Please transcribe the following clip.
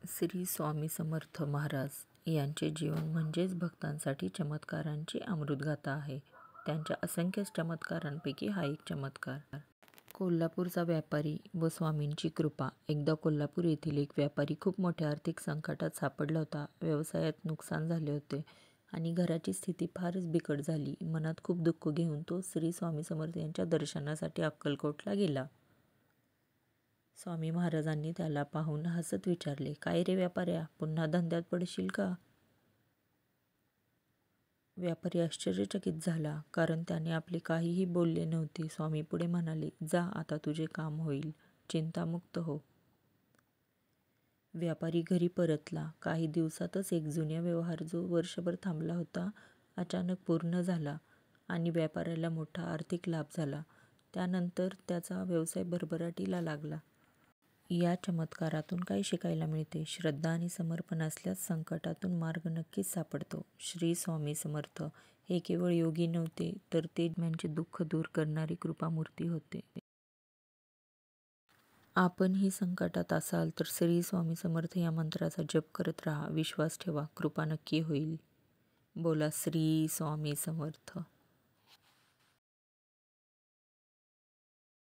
श्री स्वामी समर्थ महाराज यांचे जीवन म्हणजेच भक्तांसाठी चमत्कारांची अमृतगाथा आहे. त्यांच्या असंख्य चमत्कारांपैकी हा एक चमत्कार. कोल्हापूरचा व्यापारी व स्वामींची कृपा. एकदा कोल्हापूर येथील एक व्यापारी खूप मोठ्या आर्थिक संकटात सापडला होता. व्यवसायात नुकसान झाले होते आणि घराची स्थिती फारच बिकट झाली. मनात खूप दुःख घेऊन तो श्री स्वामी समर्थ यांच्या दर्शनासाठी अक्कलकोटला गेला. स्वामी महाराजांनी त्याला पाहून हसत विचारले, "काय रे व्यापाऱ्या, पुन्हा धंद्यात पडशील का?" व्यापारी आश्चर्यचकित झाला, कारण त्याने आपले काहीही बोलले नव्हते. स्वामी पुढे म्हणाले, "जा, आता तुझे काम होईल. चिंतामुक्त हो." व्यापारी घरी परतला. काही दिवसातच एक जुन्या व्यवहार जो वर्षभर थांबला होता, अचानक पूर्ण झाला आणि व्यापाऱ्याला मोठा आर्थिक लाभ झाला. त्यानंतर त्याचा व्यवसाय भरभराटीला लागला. या चमत्कारातून काय शिकायला मिळते? श्रद्धा आणि समर्पण असल्यास संकटातून मार्ग नक्कीच सापडतो. श्री स्वामी समर्थ हे केवळ योगी नव्हते, तर ते आत्म्यांचे दुःख दूर करणारी कृपामूर्ती होते. आपणही संकटात असाल तर श्री स्वामी समर्थ या मंत्राचा जप करत राहा. विश्वास ठेवा, कृपा नक्की होईल. बोला श्री स्वामी समर्थ.